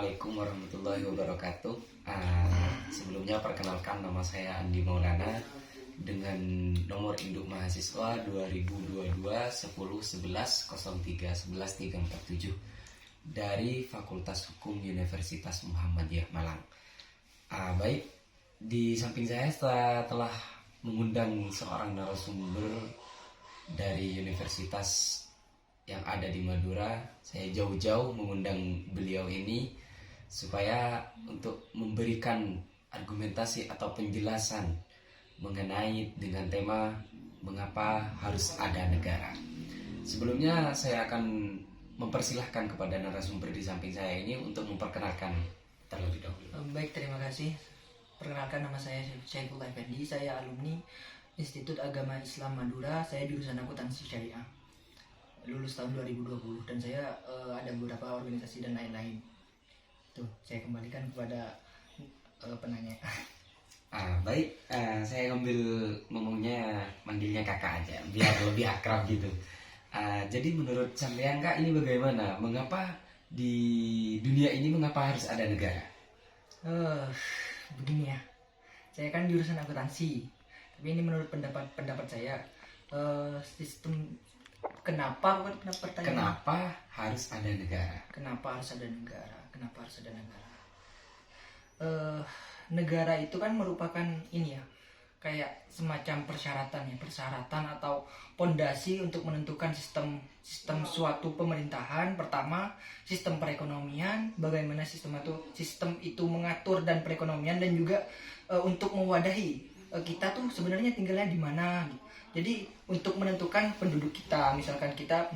Assalamualaikum warahmatullahi wabarakatuh. Sebelumnya perkenalkan nama saya Andi Maulana dengan nomor induk mahasiswa 2022 10 11 03 11 347 dari Fakultas Hukum Universitas Muhammadiyah Malang. Baik, di samping saya telah mengundang seorang narasumber dari universitas yang ada di Madura. Saya jauh-jauh mengundang beliau ini supaya untuk memberikan argumentasi atau penjelasan mengenai dengan tema mengapa harus ada negara. Sebelumnya saya akan mempersilahkan kepada narasumber di samping saya ini untuk memperkenalkan terlebih dahulu. Baik, terima kasih. Perkenalkan, nama saya Syaifullah Effendi. Saya alumni Institut Agama Islam Madura. Saya jurusan Akuntansi Syariah. Lulus tahun 2020 dan saya ada beberapa organisasi dan lain-lain. Tuh, saya kembalikan kepada penanya. Baik, saya manggilnya kakak aja biar lebih akrab gitu. Jadi menurut sampean Kak, ini bagaimana? Mengapa di dunia ini mengapa harus ada negara? Begini ya. Saya kan jurusan akuntansi. Tapi ini menurut pendapat saya, sistem kenapa harus ada negara? Kenapa harus ada negara? Negara itu kan merupakan ini ya, kayak semacam persyaratan atau pondasi untuk menentukan sistem suatu pemerintahan. Pertama, sistem perekonomian, bagaimana sistem itu mengatur dan perekonomian, dan juga untuk mewadahi kita tuh sebenarnya tinggalnya di mana. Jadi untuk menentukan penduduk kita, misalkan kita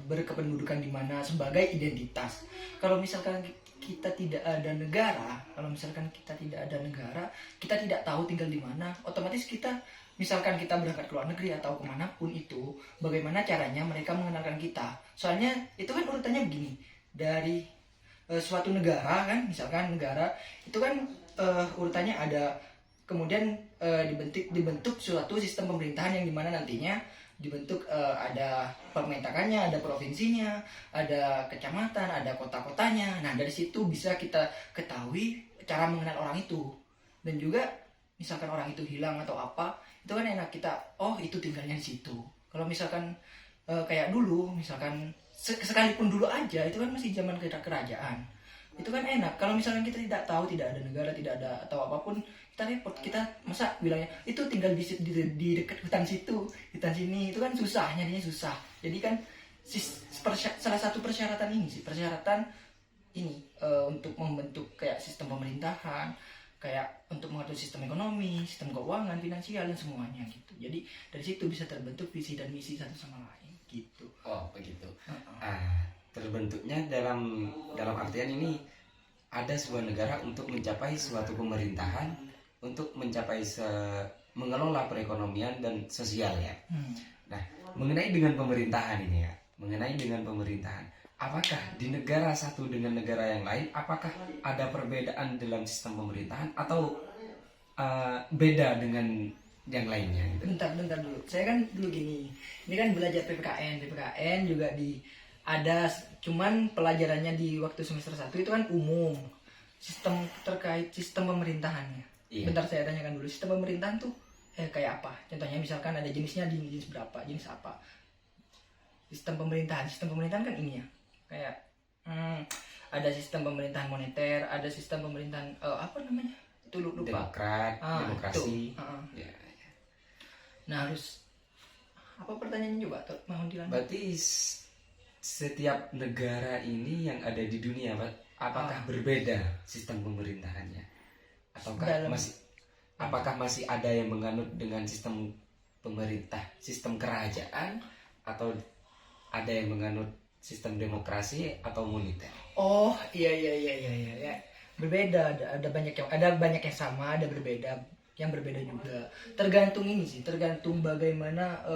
berkependudukan di mana sebagai identitas. Kalau misalkan kita tidak ada negara, kita tidak tahu tinggal di mana. Otomatis kita, misalkan kita berangkat ke luar negeri atau kemanapun itu, bagaimana caranya mereka mengenalkan kita? Soalnya itu kan urutannya begini, dari suatu negara kan, misalkan negara itu kan urutannya ada. Kemudian dibentuk suatu sistem pemerintahan yang dimana nantinya dibentuk ada pemerintahannya, ada provinsinya, ada kecamatan, ada kota-kotanya. Nah, dari situ bisa kita ketahui cara mengenal orang itu. Dan juga misalkan orang itu hilang atau apa, itu kan enak kita, oh itu tinggalnya di situ. Kalau misalkan kayak dulu, misalkan sekalipun dulu aja, itu kan masih zaman kerajaan. Itu kan enak. Kalau misalkan kita tidak tahu, tidak ada negara, tidak ada atau apapun, kita repot. Kita masa bilangnya itu tinggal di dekat hutan situ, hutan sini, itu kan susah, nyarinya susah. Jadi kan salah satu persyaratan ini untuk membentuk kayak sistem pemerintahan, kayak untuk mengatur sistem ekonomi, sistem keuangan, finansial, dan semuanya gitu. Jadi dari situ bisa terbentuk visi dan misi satu sama lain gitu. Oh begitu. Terbentuknya dalam artian ini ada sebuah negara untuk mencapai suatu pemerintahan, untuk mencapai mengelola perekonomian dan sosial ya. Nah, mengenai dengan pemerintahan, apakah di negara satu dengan negara yang lain, apakah ada perbedaan dalam sistem pemerintahan atau beda dengan yang lainnya gitu? Bentar dulu. Saya kan dulu gini. Ini kan belajar PPKN juga ada, cuman pelajarannya di waktu semester 1 itu kan umum. Sistem terkait sistem pemerintahannya. Iya. Bentar saya tanyakan dulu, sistem pemerintahan tuh kayak apa? Contohnya misalkan ada jenisnya, jenis berapa, jenis apa? Sistem pemerintahan kan ini ya. Kayak ada sistem pemerintahan moneter, ada sistem pemerintahan apa namanya? Itu lupa. Demokrasi. Ya. Nah, harus apa pertanyaannya coba? Mohon dilanjut. Berarti setiap negara ini yang ada di dunia, apakah berbeda sistem pemerintahannya? Apakah masih ada yang menganut dengan sistem pemerintah, sistem kerajaan, atau ada yang menganut sistem demokrasi atau moneter? Oh, iya. Berbeda, ada banyak yang sama, ada yang berbeda juga. Tergantung bagaimana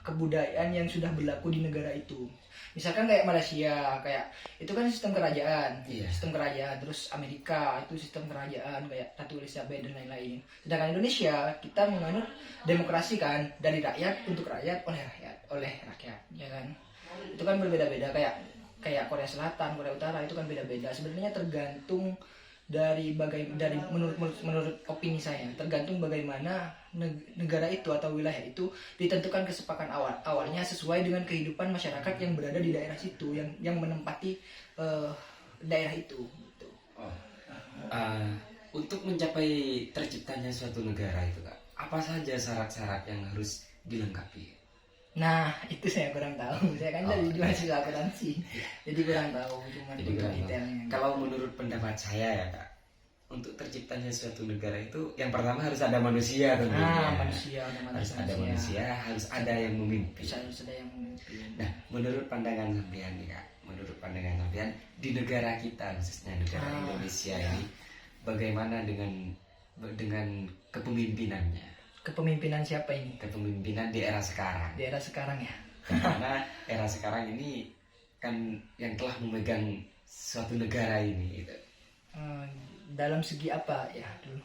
kebudayaan yang sudah berlaku di negara itu. Misalkan kayak Malaysia, kayak itu kan sistem kerajaan. Iya. Sistem kerajaan. Terus Amerika itu sistem kerajaan kayak Ratu Elizabeth dan lain-lain. Sedangkan Indonesia kita menganut demokrasi kan, dari rakyat untuk rakyat, oleh rakyat, ya kan. Itu kan berbeda-beda, kayak kayak Korea Selatan, Korea Utara itu kan beda-beda. Sebenarnya tergantung dari menurut opini saya, tergantung bagaimana negara itu atau wilayah itu ditentukan kesepakatan awalnya sesuai dengan kehidupan masyarakat yang berada di daerah situ, yang menempati daerah itu gitu. Untuk mencapai terciptanya suatu negara itu Kak, apa saja syarat-syarat yang harus dilengkapi? Nah, itu saya kurang tahu. Saya kan dari mahasiswa akuntansi, jadi kurang tahu cuma Jadi untuk kurang tahu. detailnya. Kalau menurut pendapat saya ya Kak, untuk terciptanya suatu negara itu yang pertama harus ada manusia tentunya. Manusia, Harus ada manusia, harus ada yang memimpin. Harus ada yang memimpin. Nah, menurut pandangan sampean nih Kak, menurut pandangan sampean di negara kita khususnya negara Indonesia ini, bagaimana dengan kepemimpinannya? Kepemimpinan siapa ini? Kepemimpinan di era sekarang. Di era sekarang ya. Karena era sekarang ini kan yang telah memegang suatu negara ini gitu. Dalam segi apa ya dulu?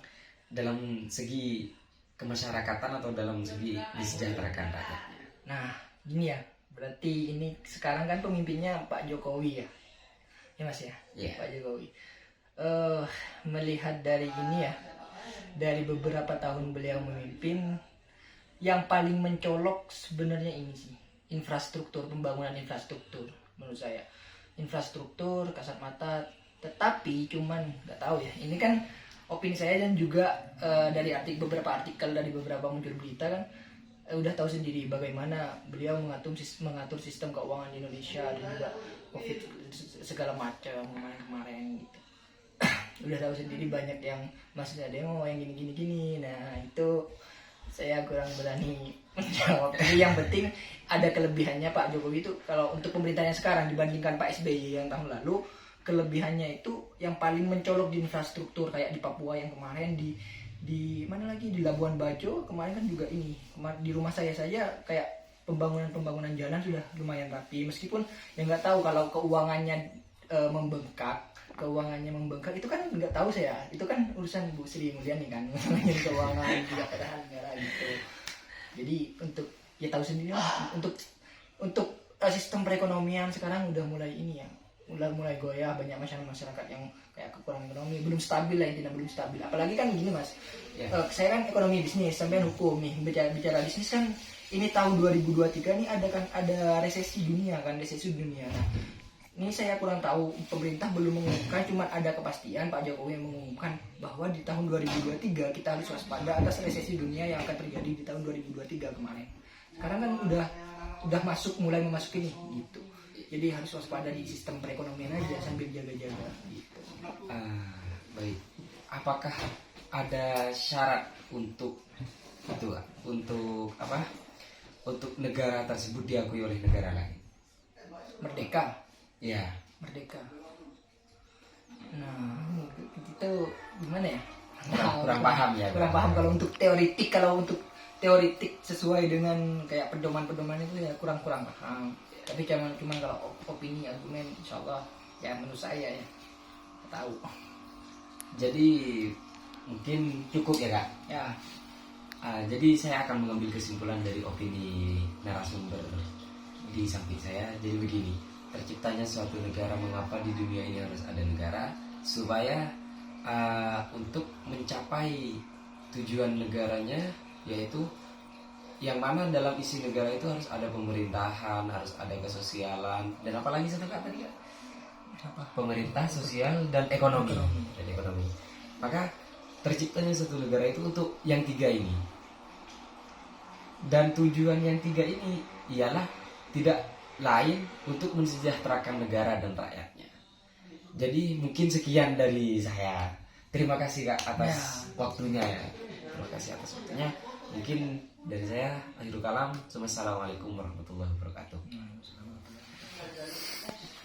Dalam segi kemasyarakatan atau dalam segi disejahterakan rakyat. Nah, gini ya. Berarti ini sekarang kan pemimpinnya Pak Jokowi ya. Ya Mas ya? Iya. Pak Jokowi. Melihat dari ini ya, dari beberapa tahun beliau memimpin, yang paling mencolok sebenarnya ini sih, infrastruktur, pembangunan infrastruktur menurut saya. Infrastruktur kasat mata, tetapi cuman nggak tahu ya, ini kan opini saya dan juga dari beberapa artikel dari beberapa muncul berita kan, udah tahu sendiri bagaimana beliau mengatur sistem keuangan di Indonesia dan juga COVID segala macam kemarin gitu. Udah tahu sendiri banyak yang maksudnya demo yang gini. Nah itu saya kurang berani menjawab. Tapi yang penting ada kelebihannya Pak Jokowi itu kalau untuk pemerintahnya sekarang dibandingkan Pak SBY yang tahun lalu, kelebihannya itu yang paling mencolok di infrastruktur kayak di Papua yang kemarin, di mana lagi, di Labuan Bajo kemarin kan juga ini. Di rumah saya saja kayak pembangunan jalan sudah lumayan rapi, meskipun yang nggak tahu kalau keuangannya membengkak itu kan nggak tahu saya, itu kan urusan Bu Sri Mulyani kan keuangan juga padahal negara gitu. Jadi untuk ya tahu sendiri lah, untuk sistem perekonomian sekarang udah mulai ini ya, mulai goyah, banyak masyarakat yang kayak kekurangan ekonomi, belum stabil lah, intinya belum stabil. Apalagi kan gini Mas, saya kan ekonomi bisnis, sampai hukum nih, bicara bisnis kan ini tahun 2023 nih ada resesi dunia. Nah, ini saya kurang tahu, pemerintah belum mengumumkan, cuma ada kepastian Pak Jokowi yang mengumumkan bahwa di tahun 2023 kita harus waspada atas resesi dunia yang akan terjadi di tahun 2023 kemarin. Sekarang kan udah mulai memasuki nih gitu. Jadi harus waspada di sistem perekonomian aja sambil jaga-jaga gitu. Baik. Apakah ada syarat untuk itu, untuk apa? Untuk negara tersebut diakui oleh negara lain? Merdeka. Ya. Merdeka. Nah, itu gimana ya? Kurang paham ya. Kurang paham kalau untuk teoritik sesuai dengan kayak pedoman-pedoman itu ya kurang paham. Tapi cuman kalau opini argumen insyaallah ya menurut saya ya tahu. Jadi mungkin cukup ya Kak. Ya. Jadi saya akan mengambil kesimpulan dari opini narasumber di samping saya. Jadi begini, terciptanya suatu negara, mengapa di dunia ini harus ada negara? Supaya untuk mencapai tujuan negaranya, yaitu yang mana dalam isi negara itu harus ada pemerintahan, harus ada kesosialan, dan apalagi satu kata tadi Kak? Pemerintah, sosial, dan ekonomi. Maka terciptanya satu negara itu untuk yang tiga ini. Dan tujuan yang tiga ini ialah tidak lain untuk mensejahterakan negara dan rakyatnya. Jadi mungkin sekian dari saya. Terima kasih Kak atas waktunya ya. Terima kasih atas waktunya. Mungkin dari saya akhirul kalam. Wassalamualaikum warahmatullahi wabarakatuh.